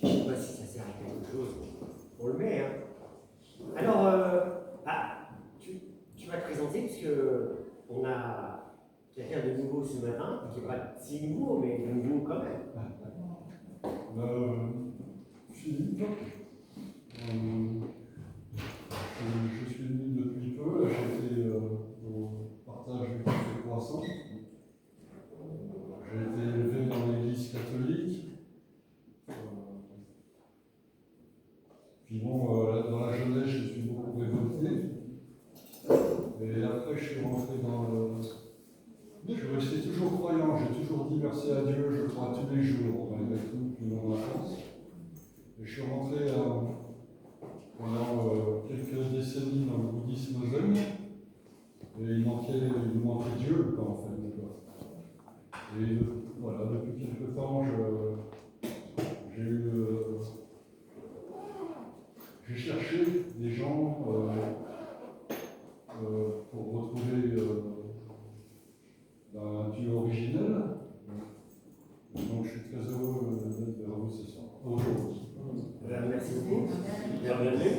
Je ne sais pas si ça sert à quelque chose. On le met, hein. Alors, tu vas te présenter, puisqu'on a quelqu'un de nouveau ce matin, qui n'est pas si nouveau, mais de nouveau quand même. Philippe, je suis venu depuis peu, j'étais au partage du café croissant. J'ai été élevé dans l'église catholique. Puis bon, dans la jeunesse, je suis beaucoup révolté. Et après, je suis rentré dans le... Je suis resté toujours croyant, j'ai toujours dit merci à Dieu, je crois tous les jours, malgré tout, depuis mon enfance. Et je suis rentré pendant quelques décennies dans le bouddhisme zen. Et il manquait Dieu, quoi, en fait. Et voilà, depuis quelque temps, j'ai cherché des gens pour retrouver un Dieu originel. Donc je suis très heureux d'être vers vous ce soir. Aujourd'hui. Merci beaucoup. Bienvenue.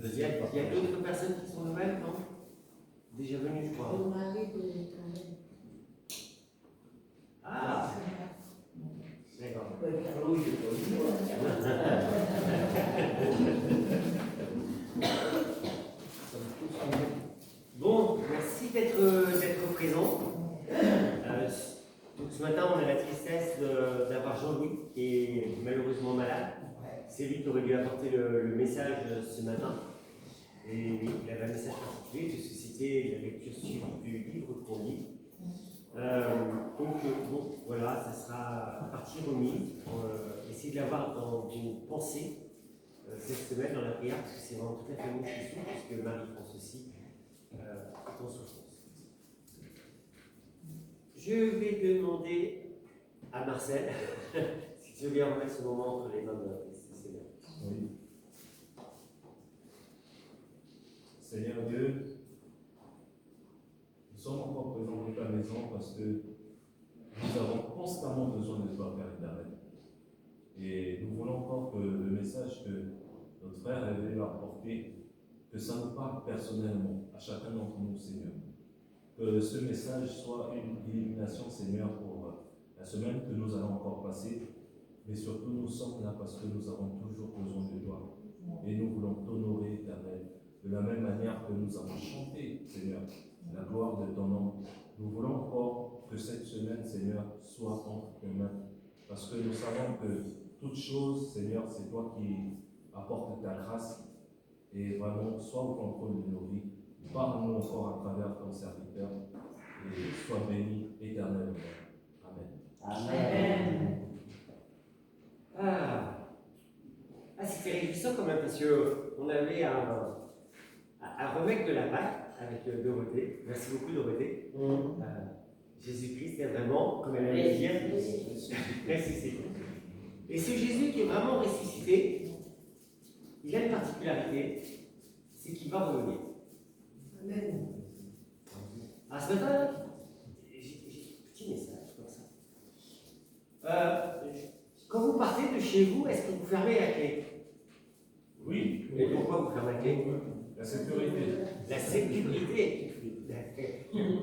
Il y a d'autres personnes qui sont nouvelles, non? Déjà venues, je crois. Ah, d'accord. Bon, merci d'être présent. Donc ce matin, on a la tristesse d'avoir Jean-Louis qui est malheureusement malade. C'est lui qui aurait dû apporter le message ce matin. Et il avait un message particulier de susciter la lecture suivie du livre qu'on lit. Bon, voilà, ça sera à partie remise. Essayez de l'avoir dans vos pensées cette semaine dans la prière, parce que c'est vraiment tout à fait nous qui souffre, puisque Marie-France aussi est en souffrance. Je vais demander à Marcel si tu veux bien remettre ce moment entre les mains de Seigneur. Oui. Seigneur Dieu, nous sommes encore présents dans ta maison parce que nous avons constamment besoin de toi, Père éternel. Et nous voulons encore que le message que notre frère est venu apporter, que ça nous parle personnellement à chacun d'entre nous, Seigneur. Que ce message soit une illumination, Seigneur, pour la semaine que nous allons encore passer. Mais surtout, nous sommes là parce que nous avons toujours besoin de toi. Et nous voulons t'honorer, éternel. De la même manière que nous avons chanté, Seigneur, la gloire de ton nom. Nous voulons encore que cette semaine, Seigneur, soit entre tes mains. Parce que nous savons que toute chose, Seigneur, c'est toi qui apportes ta grâce. Et vraiment, sois au contrôle de nos vies. Parle-nous encore à travers ton serviteur. Et sois béni éternellement. Amen. Amen. C'était réjouissant quand même, parce qu'on avait un remake de la Pâque avec Dorothée. Merci beaucoup, Dorothée. Jésus-Christ est vraiment, comme elle allait dire, ressuscité. Et ce Jésus qui est vraiment ressuscité, il a une particularité, c'est qu'il va revenir. Amen. Ce matin, j'ai un petit message comme ça. Quand vous partez de chez vous, est-ce que vous fermez la clé? Oui. Et pourquoi vous fermez la clé? La sécurité. La sécurité.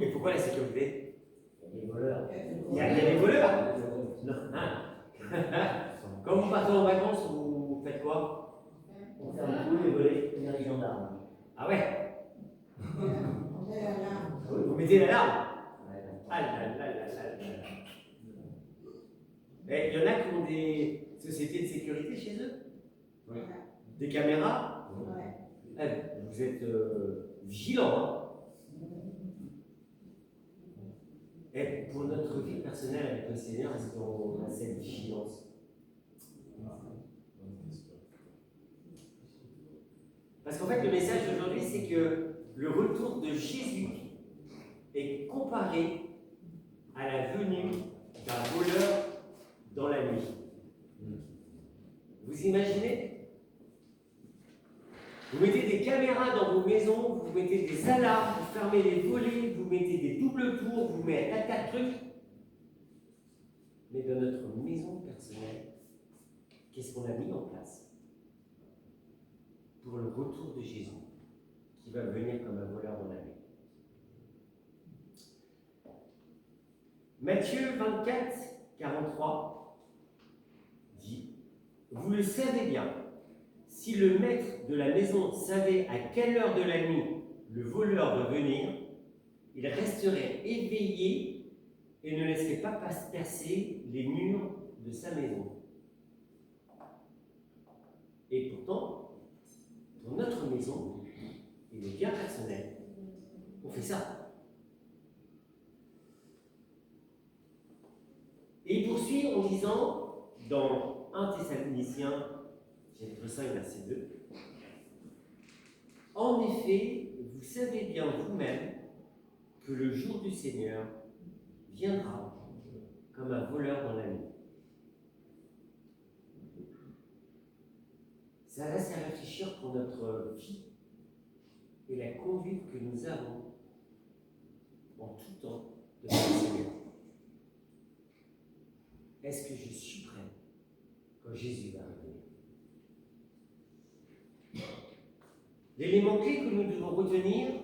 Et pourquoi la sécurité? Il y a des voleurs. Il y a des voleurs? Non. Quand vous partez en vacances, vous faites quoi? On ferme tous les volets, on est les gendarmes. Ah ouais? On met l'alarme. Vous mettez l'alarme? Ah là là là là là. Il y en a qui ont des sociétés de sécurité chez eux? Oui. Des caméras? Ouais. Vous êtes vigilants, hein? Et pour notre vie personnelle avec le Seigneur, est-ce qu'on a cette vigilance? Parce qu'en fait, le message d'aujourd'hui, c'est que le retour de Jésus est comparé à la venue d'un voleur dans la nuit. Vous imaginez? Vous mettez des caméras dans vos maisons, vous mettez des alarmes, vous fermez les volets, vous mettez des doubles tours, vous mettez un tas de trucs. Mais dans notre maison personnelle, qu'est-ce qu'on a mis en place pour le retour de Jésus, qui va venir comme un voleur dans la nuit. Matthieu 24, 43 dit « Vous le savez bien, si le maître de la maison savait à quelle heure de la nuit le voleur va venir, il resterait éveillé et ne laisserait pas percer les murs de sa maison. Et pourtant, dans notre maison, et les biens personnels, on fait ça. » Et il poursuit en disant, dans 1 Thessaloniciens, chapitre 5, verset 2, « En effet, vous savez bien vous-même que le jour du Seigneur viendra comme un voleur dans la nuit. » Ça laisse à réfléchir pour notre vie et la conduite que nous avons en tout temps de notre Seigneur. Est-ce que je suis prêt quand Jésus va revenir? L'élément clé que nous devons retenir,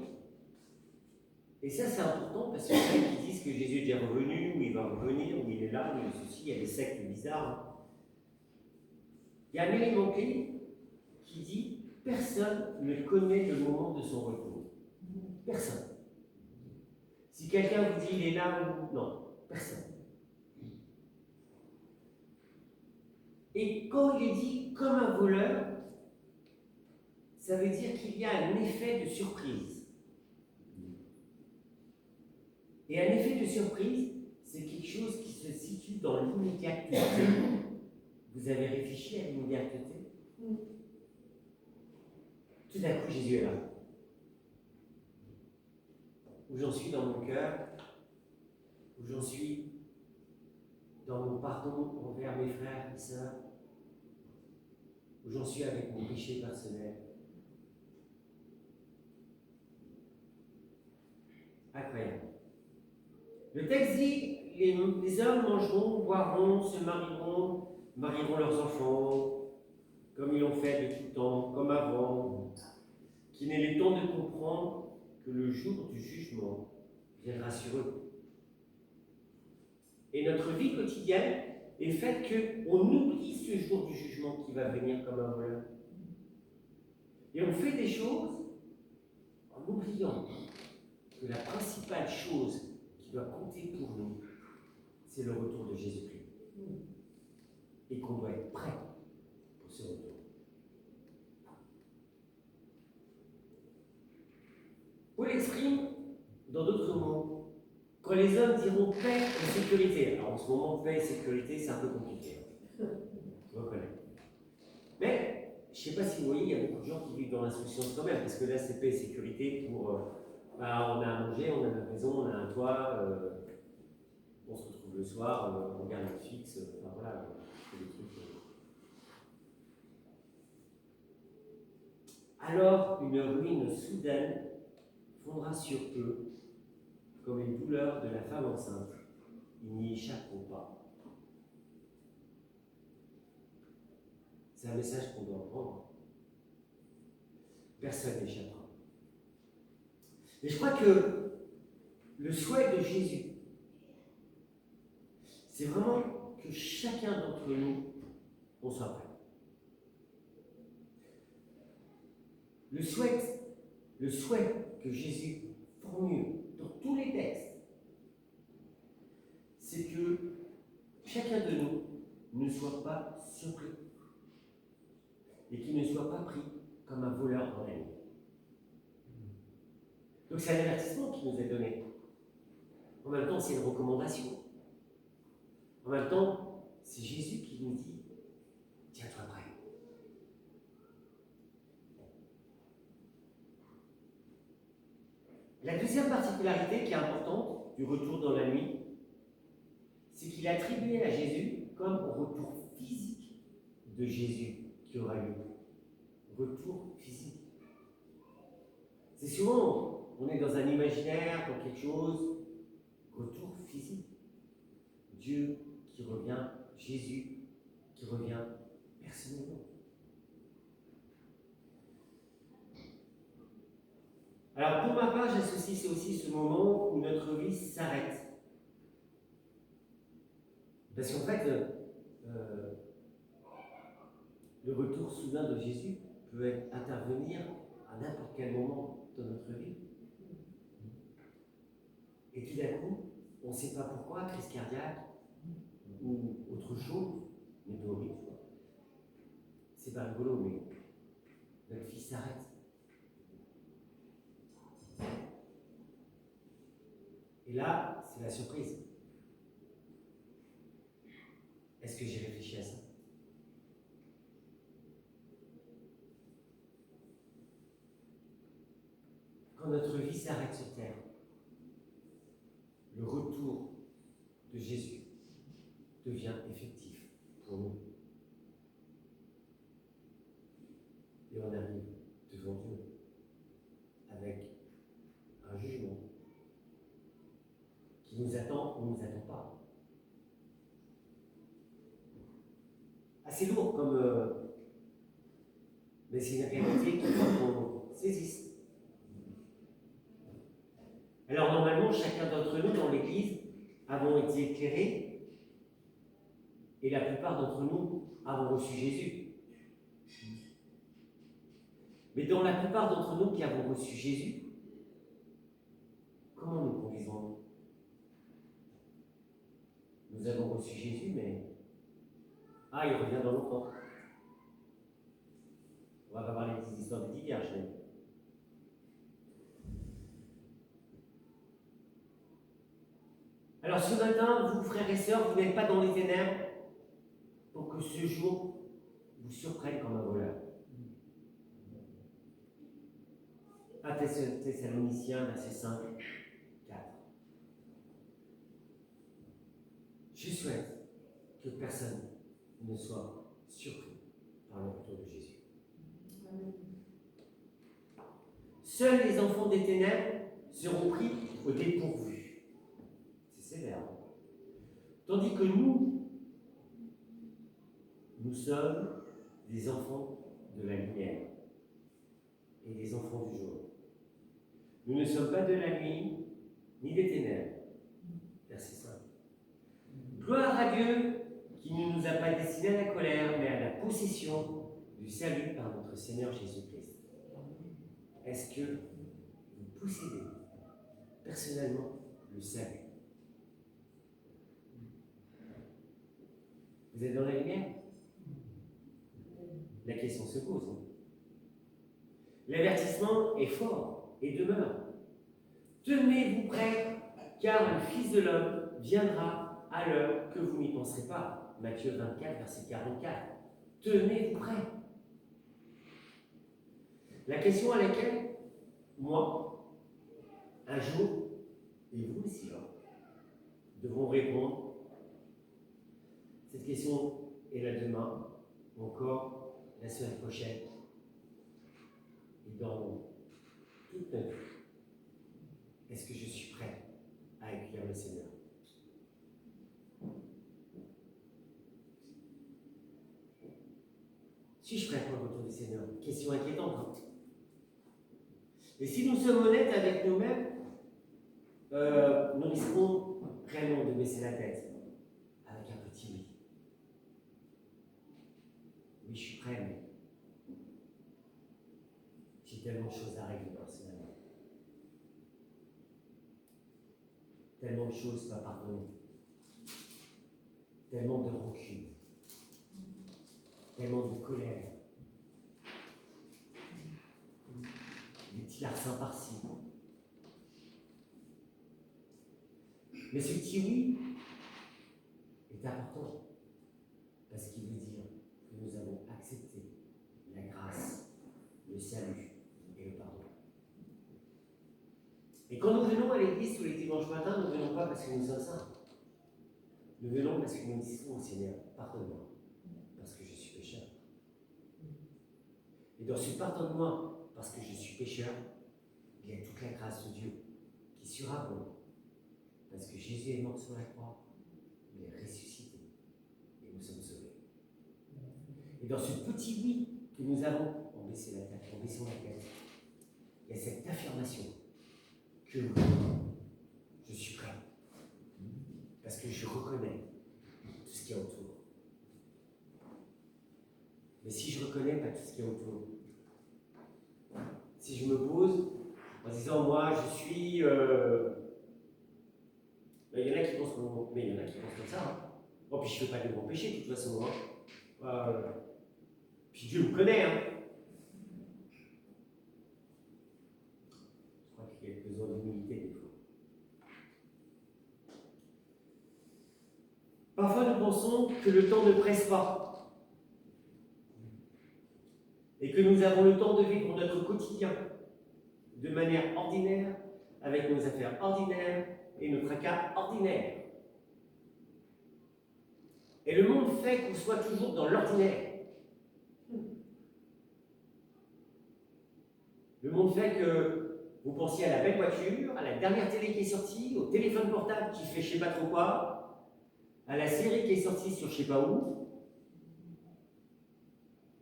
et ça c'est important parce que ceux qui disent que Jésus est déjà revenu, ou il va revenir, ou il est là, ou il est ceci, il y a des sectes bizarres. Il y a un élément clé qui dit personne ne connaît le moment de son retour. Personne. Si quelqu'un vous dit il est là ou non, personne. Et quand il est dit comme un voleur, ça veut dire qu'il y a un effet de surprise. Et un effet de surprise, c'est quelque chose qui se situe dans l'immédiateté. Vous avez réfléchi à l'immédiateté? Tout d'un coup, Jésus est là. Où j'en suis dans mon cœur, où j'en suis dans mon pardon envers mes frères et sœurs, où j'en suis avec mon péché personnel. Incroyable. Le texte dit les hommes mangeront, boiront, se marieront leurs enfants, comme ils l'ont fait de tout temps, comme avant, qu'il n'est le temps de comprendre que le jour du jugement viendra sur eux. Et notre vie quotidienne est faite qu'on oublie ce jour du jugement qui va venir comme un voleur. Et on fait des choses en oubliant que la principale chose qui doit compter pour nous, c'est le retour de Jésus-Christ. Et qu'on doit être prêt pour ce retour. Paul exprime dans d'autres mots, quand les hommes diront paix et sécurité. Alors en ce moment, paix et sécurité, c'est un peu compliqué. Je reconnais. Mais, je ne sais pas si vous voyez, il y a beaucoup de gens qui vivent dans l'insouciance quand même, parce que là, c'est paix et sécurité pour. On a à manger, on a une maison, on a un toit, on se retrouve le soir, on regarde Netflix, enfin voilà, c'est des trucs. Alors, une ruine soudaine fondra sur eux comme une douleur de la femme enceinte. Ils n'y échapperont pas. C'est un message qu'on doit prendre. Personne n'échappera. Et je crois que le souhait de Jésus, c'est vraiment que chacun d'entre nous, on soit prêt. Le souhait que Jésus formule dans tous les textes, c'est que chacun de nous ne soit pas surpris et qu'il ne soit pas pris comme un voleur dans la nuit. Donc c'est un avertissement qui nous est donné. En même temps, c'est une recommandation. En même temps, c'est Jésus qui nous dit « Tiens-toi prêt ». La deuxième particularité qui est importante du retour dans la nuit, c'est qu'il est attribué à Jésus comme retour physique de Jésus qui aura lieu. Retour physique. C'est souvent, on est dans un imaginaire, dans quelque chose, retour physique. Dieu qui revient, Jésus qui revient personnellement. Alors pour ma part, j'associe aussi ce moment où notre vie s'arrête. Parce qu'en fait, le retour soudain de Jésus peut intervenir à n'importe quel moment de notre vie. Et tout d'un coup, on ne sait pas pourquoi, crise cardiaque ou autre chose, météorite, c'est pas rigolo, mais notre vie s'arrête. Et là, c'est la surprise. Est-ce que j'ai réfléchi à ça? Quand notre vie s'arrête sur terre, le retour de Jésus devient effectif pour nous. Et on arrive devant Dieu avec un jugement qui nous attend ou ne nous attend pas. Assez lourd comme. Mais c'est une réalité qu'il faut qu'on saisisse. Alors normalement, chacun d'entre nous dans l'Église avons été éclairés et la plupart d'entre nous avons reçu Jésus. Mais dans la plupart d'entre nous qui avons reçu Jésus, comment nous conduisons-nous? Nous avons reçu Jésus, mais il revient dans longtemps. On va pas parler des histoires de vierges, mais alors ce matin, vous, frères et sœurs, vous n'êtes pas dans les ténèbres pour que ce jour vous surprenne comme un voleur. 1 Thessaloniciens, verset 5, 4. Je souhaite que personne ne soit surpris par le retour de Jésus. Seuls les enfants des ténèbres seront pris au dépourvu. C'est sévère. Tandis que nous sommes des enfants de la lumière et des enfants du jour. Nous ne sommes pas de la nuit ni des ténèbres. Verset 5. Gloire à Dieu qui ne nous a pas destinés à la colère, mais à la possession du salut par notre Seigneur Jésus-Christ. Est-ce que vous possédez personnellement le salut? Vous êtes dans la lumière? La question se pose. L'avertissement est fort et demeure. Tenez-vous prêts, car le Fils de l'homme viendra à l'heure que vous n'y penserez pas. Matthieu 24, verset 44. Tenez-vous prêts. La question à laquelle, moi, un jour, et vous aussi, devront répondre, cette question est là demain, ou encore la semaine prochaine, et dans toute notre vie. Est-ce que je suis prêt à accueillir le Seigneur? Suis-je prêt pour le retour du Seigneur? Question inquiétante. Et si nous sommes honnêtes avec nous-mêmes, nous risquons réellement de baisser la tête avec un petit oui. Oui, je suis prêt, mais j'ai tellement de choses à régler personnellement. Tellement de choses pas pardonner. Tellement de rancune. Tellement de colère. Des petits larcins par-ci. Mais ce petit oui est important parce qu'il veut dire que nous avons accepté la grâce, le salut et le pardon. Et quand nous venons à l'église tous les dimanches matins, nous ne venons pas parce que nous sommes saints. Nous venons parce que nous disons au Seigneur, pardonne-moi, parce que je suis pécheur. Et dans ce pardonne-moi, parce que je suis pécheur, il y a toute la grâce de Dieu qui surabonde. Parce que Jésus est mort sur la croix, il est ressuscité et nous sommes sauvés. Et dans ce petit oui que nous avons en baissant la tête, il y a cette affirmation que oui, je suis prêt. Parce que je reconnais tout ce qu'il y a autour. Mais si je ne reconnais pas tout ce qu'il y a autour, si je me pose en disant moi je suis. Il y en a qui pensent mais il y en a qui pensent comme ça. Hein. Bon, puis je ne fais pas de grands péchés de toute façon. Hein. Puis Dieu me connaît. Hein. Je crois qu'il y a besoin d'humilité des fois. Parfois nous pensons que le temps ne presse pas. Et que nous avons le temps de vivre notre quotidien de manière ordinaire, avec nos affaires ordinaires et nos tracas ordinaires. Et le monde fait qu'on soit toujours dans l'ordinaire. Le monde fait que vous pensiez à la belle voiture, à la dernière télé qui est sortie, au téléphone portable qui fait je sais pas trop quoi, à la série qui est sortie sur je sais pas où.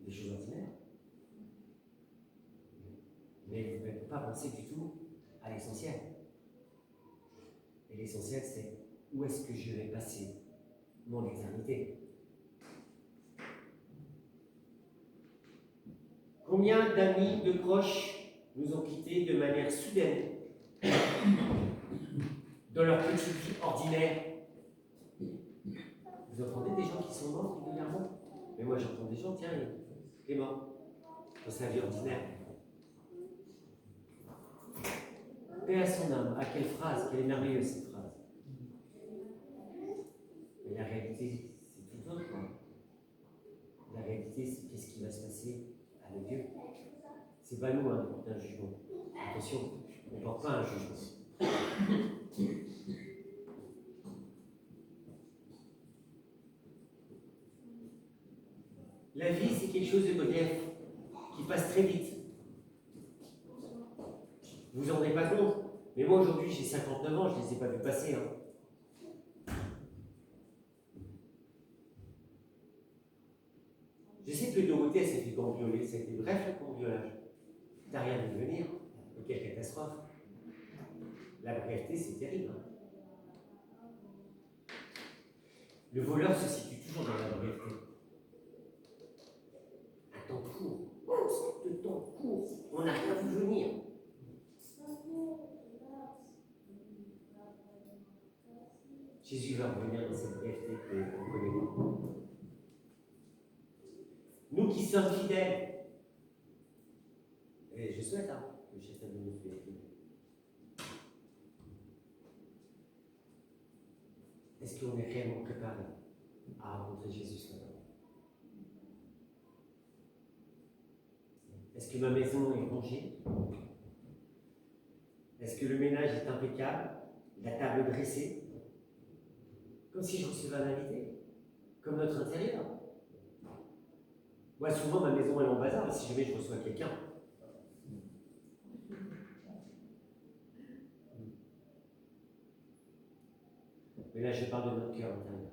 Des choses ordinaires. Mais vous ne pouvez pas penser du tout à l'essentiel. Et l'essentiel, c'est où est-ce que je vais passer mon éternité. Combien d'amis, de proches nous ont quittés de manière soudaine dans leur petite vie ordinaire. Vous entendez des gens qui sont morts régulièrement? Mais moi j'entends des gens, tiens, il est mort dans sa vie ordinaire. Paix à son âme. À quelle phrase, quelle est merveilleuse cette phrase. Mais la réalité, c'est tout autre. La réalité, c'est qu'est-ce qui va se passer avec Dieu. C'est pas nous qui portons un jugement. Attention, on ne porte pas un jugement. La vie, c'est quelque chose de brief, qui passe très vite. Vous vous en rendez pas compte, mais moi aujourd'hui j'ai 59 ans, je ne les ai pas vus passer. Hein. Je sais que Dorothée, elle s'est fait cambrioler, ça a été bref le cambriolage. T'as rien vu venir, et quelle catastrophe. La brièveté, c'est terrible. Hein. Le voleur se situe toujours dans la brièveté. Un temps court, de temps court, on n'a rien vu venir. Jésus va revenir dans cette brièveté que l'on connaît. Nous qui sommes fidèles, et je souhaite que chacun de nous soit fidèle. Est-ce qu'on est réellement préparé à rencontrer Jésus ce matin? Est-ce que ma maison est rangée? Est-ce que le ménage est impeccable? La table dressée? Comme si je recevais un invité, comme notre intérieur. Moi, souvent, ma maison elle est en bazar, mais si jamais je reçois quelqu'un, mais là, je parle de notre cœur intérieur.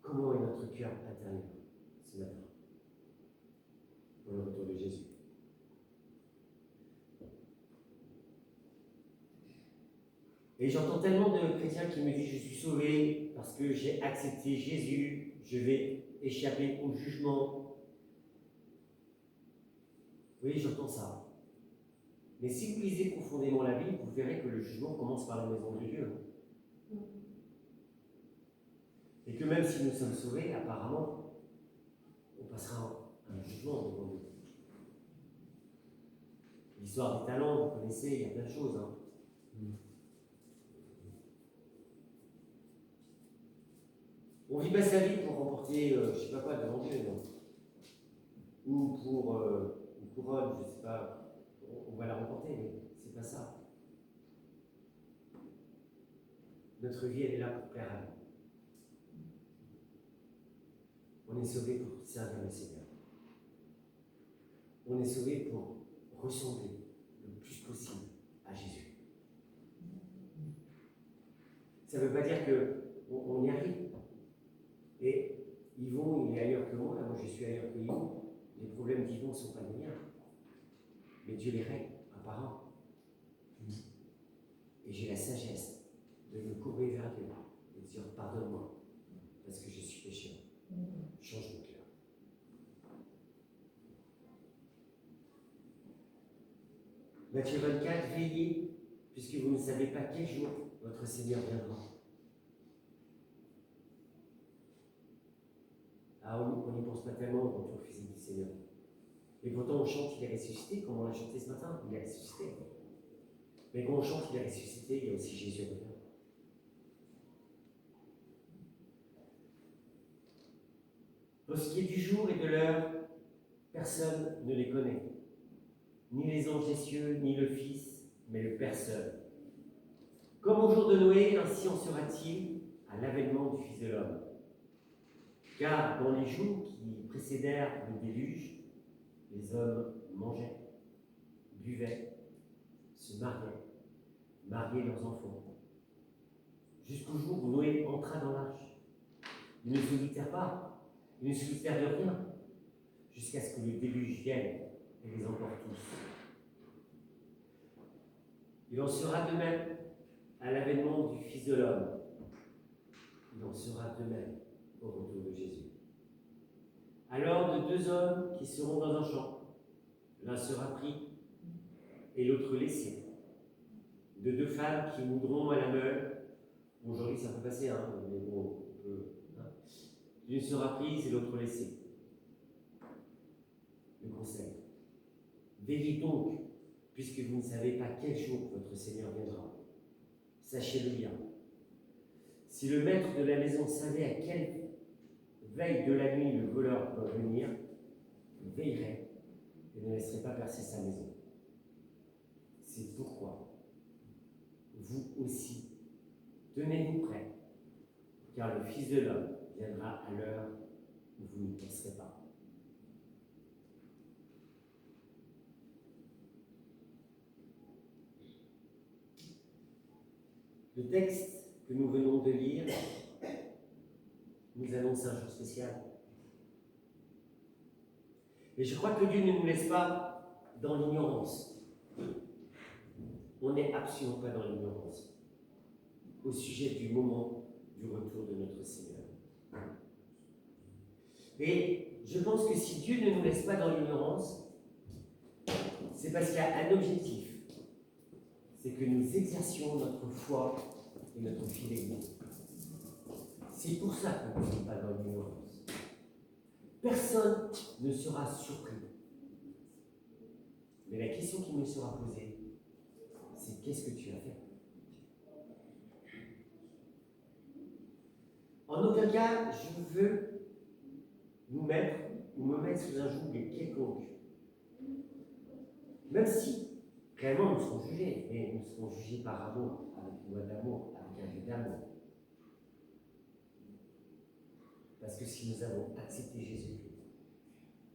Comment est notre cœur intérieur ce matin pour le retour de Jésus? Et j'entends tellement de chrétiens qui me disent je suis sauvé parce que j'ai accepté Jésus, je vais échapper au jugement. Oui, j'entends ça. Mais si vous lisez profondément la Bible, vous verrez que le jugement commence par la maison de Dieu. Et que même si nous sommes sauvés, apparemment, on passera un jugement devant Dieu. L'histoire des talents, vous connaissez, il y a plein de choses. Hein. On vit pas sa vie pour remporter, je ne sais pas quoi, devant Dieu, non. Ou pour une couronne, je ne sais pas, on va la remporter, mais c'est pas ça. Notre vie, elle est là pour plaire à Dieu. On est sauvé pour servir le Seigneur. On est sauvé pour ressembler le plus possible à Jésus. Ça ne veut pas dire qu'on y arrive. Et Yvon, il est ailleurs que moi, moi je suis ailleurs que Yvon. Les problèmes d'Yvon ne sont pas les miens. Mais Dieu les règle un par un. Et j'ai la sagesse de me courber vers Dieu et de dire pardonne-moi, parce que je suis pécheur. Change mon cœur. Matthieu 24, veillez, puisque vous ne savez pas quel jour votre Seigneur viendra. Ah, on n'y pense pas tellement au retour physique du Seigneur. Et pourtant, on chante qu'il est ressuscité, comme on l'a chanté ce matin, il est ressuscité. Mais quand on chante qu'il est ressuscité, il y a aussi Jésus revient. Pour ce qui est du jour et de l'heure, personne ne les connaît. Ni les anges des cieux, ni le Fils, mais le Père seul. Comme au jour de Noé, ainsi en sera-t-il à l'avènement du Fils de l'homme. Car dans les jours qui précédèrent le déluge, les hommes mangeaient, buvaient, se mariaient leurs enfants, jusqu'au jour où Noé entra dans l'arche. Ils ne se doutèrent pas, ils ne se doutèrent de rien, jusqu'à ce que le déluge vienne et les emporte tous. Il en sera de même à l'avènement du Fils de l'homme. Il en sera de même au retour de Jésus. Alors de deux hommes qui seront dans un champ, l'un sera pris et l'autre laissé. De deux femmes qui moudront à la meule, aujourd'hui ça peut passer, mais bon, l'une sera prise et l'autre laissée. Le conseil. Veillez donc, puisque vous ne savez pas quel jour votre Seigneur viendra. Sachez-le bien. Si le maître de la maison savait à quelle veille de la nuit le voleur doit venir, il veillerait et ne laisserait pas percer sa maison. C'est pourquoi vous aussi, tenez-vous prêts, car le Fils de l'homme viendra à l'heure où vous ne penserez pas. Le texte que nous venons de lire nous annonce un jour spécial. Et je crois que Dieu ne nous laisse pas dans l'ignorance. On n'est absolument pas dans l'ignorance au sujet du moment du retour de notre Seigneur. Et je pense que si Dieu ne nous laisse pas dans l'ignorance, c'est parce qu'il y a un objectif, c'est que nous exercions notre foi et notre fidélité. C'est pour ça que nous ne sommes pas dans l'ignorance. Personne ne sera surpris. Mais la question qui me sera posée, c'est qu'est-ce que tu as fait? En aucun cas, je veux nous mettre ou me mettre sous un joug quelconque. Même si, réellement, nous serons jugés, mais nous serons jugés par amour, avec une loi d'amour, avec un Dieu d'amour. Parce que si nous avons accepté Jésus-Christ,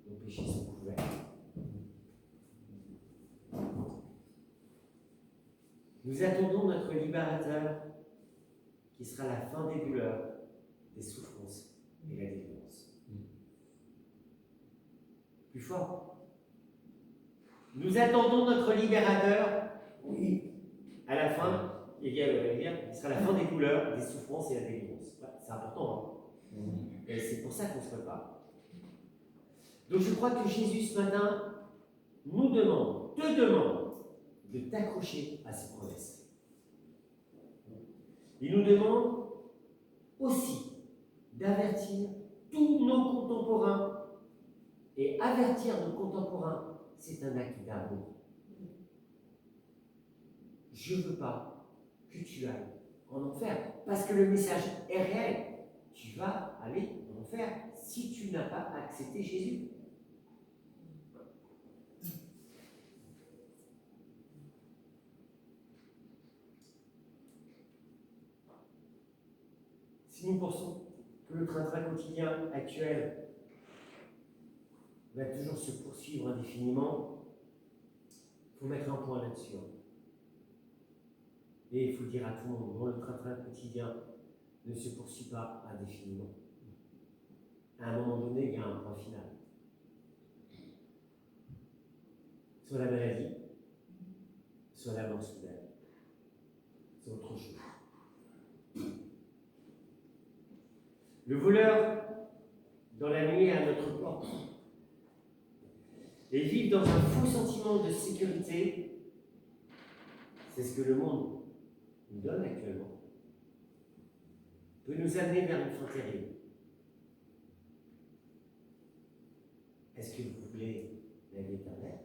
nos péchés sont couverts. Nous attendons notre libérateur qui sera la fin des douleurs, des souffrances et la délivrance. Plus fort. Nous attendons notre libérateur, oui, à la fin, il sera la fin des douleurs, des souffrances et la délivrance. C'est important, Et c'est pour ça qu'on se prépare. Donc je crois que Jésus ce matin nous demande, te demande, de t'accrocher à ses promesses. Il nous demande aussi d'avertir tous nos contemporains. Et avertir nos contemporains, c'est un acte d'amour. Je ne veux pas que tu ailles en enfer, parce que le message est réel. Tu vas aller en enfer si tu n'as pas accepté Jésus. Si nous pensons que le train-train quotidien actuel va toujours se poursuivre indéfiniment, il faut mettre un point là-dessus. Et il faut dire à tout le monde, non, le train-train quotidien ne se poursuit pas indéfiniment. à un moment donné, il y a un point final. Soit la maladie, soit la mort soudaine, soit autre chose. Le voleur, dans la nuit, est à notre porte. Et vivre dans un faux sentiment de sécurité, c'est ce que le monde nous donne actuellement, peut nous amener vers une fin terrible. Est-ce que vous voulez la vie éternelle?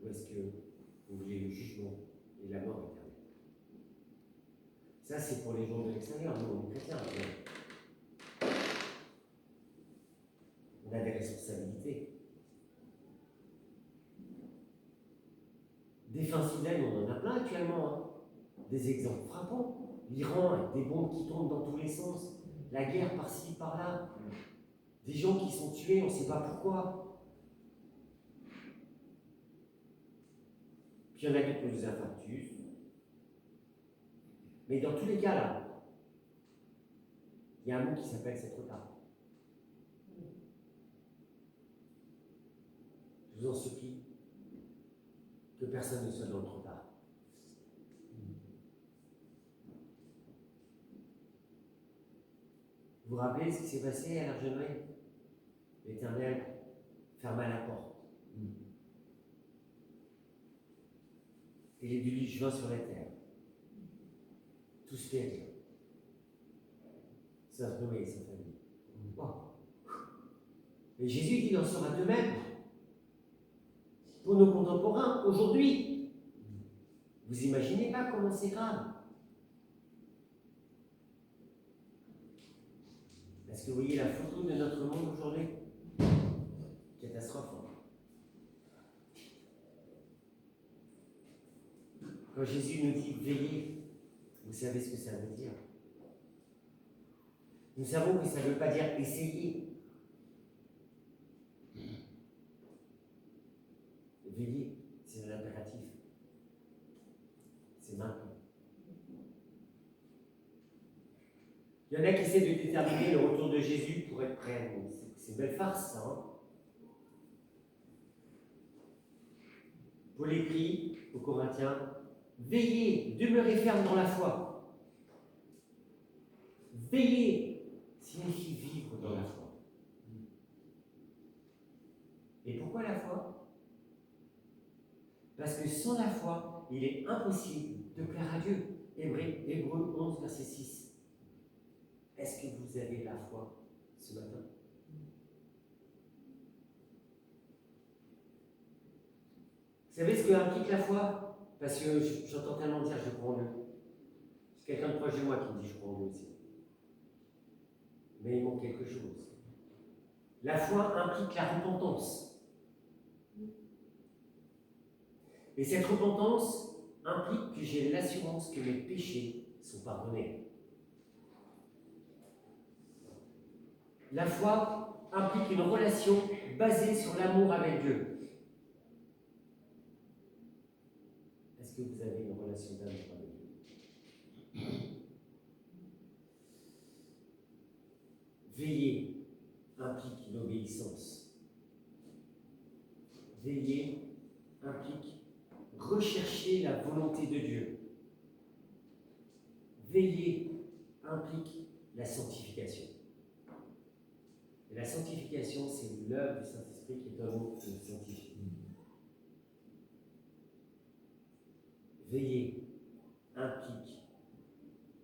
Ou est-ce que vous voulez le jugement et la mort éternelle? Ça, c'est pour les gens de l'extérieur, nous, les chrétiens. On a des responsabilités. Des fins fidèles, on en a plein actuellement. Hein. Des exemples frappants. L'Iran avec des bombes qui tombent dans tous les sens. La guerre par-ci, par-là. Des gens qui sont tués, on ne sait pas pourquoi. Puis il y en a qui ont des infarctus. Mais dans tous les cas, là, il y a un mot qui s'appelle c'est trop tard. Je vous en supplie que personne ne soit dans le trop tard. Vous vous rappelez ce qui s'est passé à l'Argeneuil? L'Éternel ferma la porte. Et les déluges vint sur la terre. Tous périrent. Sauf Noé et sa famille. Wow. Et Jésus dit qu'il en sera de même pour nos contemporains aujourd'hui. Vous imaginez pas comment c'est grave. Est-ce que vous voyez la photo de notre monde aujourd'hui? Catastrophe. Quand Jésus nous dit veillez, vous savez ce que ça veut dire. Nous savons que ça ne veut pas dire essayer. Veiller, c'est un impératif. C'est maintenant. Il y en a qui essaient de déterminer le retour de Jésus pour être prêts. C'est une belle farce, ça. Hein. Paul écrit aux Corinthiens, veillez, demeurez ferme dans la foi. Veillez signifie vivre dans la foi. Et pourquoi la foi? Parce que sans la foi, il est impossible de plaire à Dieu. Hébreux 11, verset 6. Est-ce que vous avez la foi ce matin? Vous savez ce que implique la foi? Parce que j'entends tellement dire je crois en Dieu. C'est quelqu'un de proche de moi qui me dit je crois en Dieu aussi. Mais il manque quelque chose. La foi implique la repentance. Et cette repentance implique que j'ai l'assurance que mes péchés sont pardonnés. La foi implique une relation basée sur l'amour avec Dieu. Est-ce que vous avez une relation d'amour avec Dieu? Veiller implique une obéissance. Veiller implique rechercher la volonté de Dieu. Veiller implique la sanctification. Et la sanctification, c'est l'œuvre du Saint-Esprit qui est en nous qui nous sanctifie. Veiller implique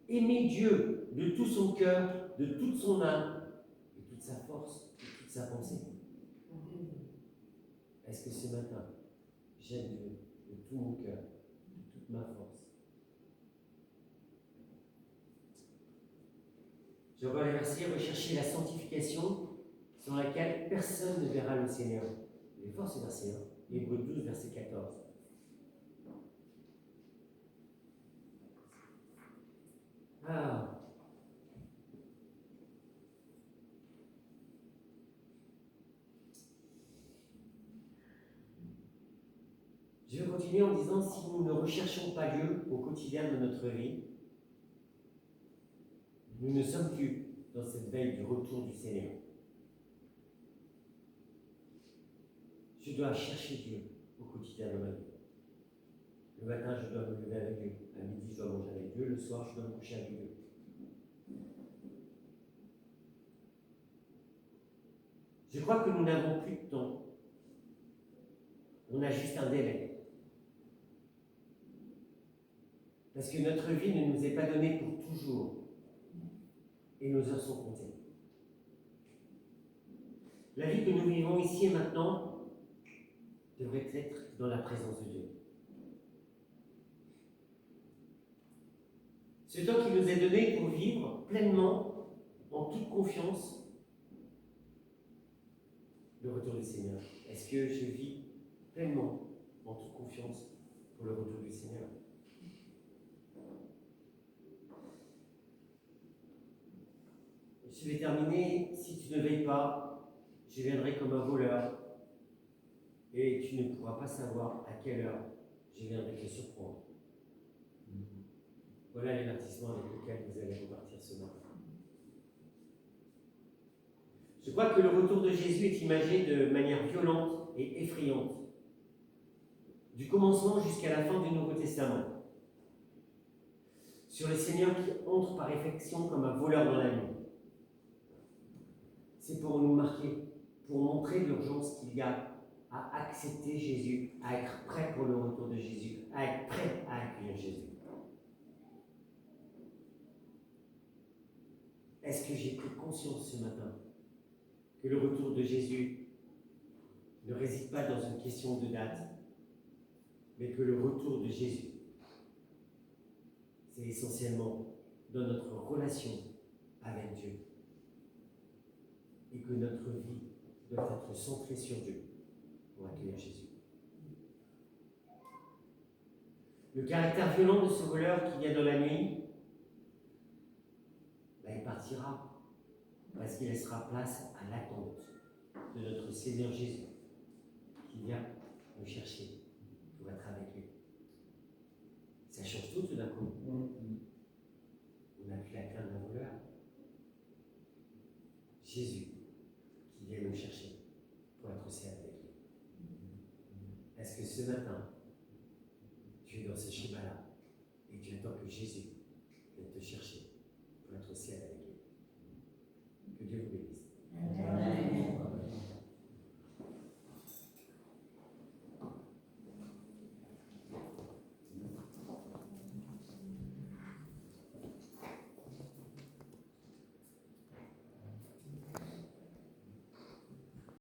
aimer Dieu de tout son cœur, de toute son âme, de toute sa force, de toute sa pensée. Est-ce que ce matin, j'aime Dieu de tout mon cœur, de toute ma force? Je vais les versets, rechercher la sanctification sans laquelle personne ne verra le Seigneur. Il est fort ce verset, hein? Hébreux 12, verset 14. Ah. Je vais continuer en disant, si nous ne recherchons pas Dieu au quotidien de notre vie, nous ne sommes plus dans cette veille du retour du Seigneur. Je dois chercher Dieu au quotidien de ma vie. Le matin, je dois me lever avec Dieu. À midi, je dois manger avec Dieu. Le soir, je dois me coucher avec Dieu. Je crois que nous n'avons plus de temps. On a juste un délai. Parce que notre vie ne nous est pas donnée pour toujours. Et nos heures sont comptées. La vie que nous vivons ici et maintenant devrait être dans la présence de Dieu. Ce temps qui nous est donné pour vivre pleinement, en toute confiance, le retour du Seigneur. Est-ce que je vis pleinement, en toute confiance, pour le retour du Seigneur? Je vais terminer. Si tu ne veilles pas, je viendrai comme un voleur et tu ne pourras pas savoir à quelle heure je viendrai te surprendre. Voilà l'avertissement avec lequel vous allez repartir ce matin. Je crois que le retour de Jésus est imagé de manière violente et effrayante, du commencement jusqu'à la fin du Nouveau Testament, sur le Seigneur qui entre par effraction comme un voleur dans la nuit. C'est pour nous marquer, pour montrer l'urgence qu'il y a à accepter Jésus, à être prêt pour le retour de Jésus, à être prêt à accueillir Jésus. Est-ce que j'ai pris conscience ce matin que le retour de Jésus ne réside pas dans une question de date, mais que le retour de Jésus, c'est essentiellement dans notre relation avec Dieu, et que notre vie doit être centrée sur Dieu pour accueillir Jésus. Le caractère violent de ce voleur qu'il y a dans la nuit, il partira parce qu'il laissera place à l'attente de notre Seigneur Jésus qui vient nous chercher pour être avec lui. Ça change tout d'un coup. On n'a plus la crainte d'un voleur. Jésus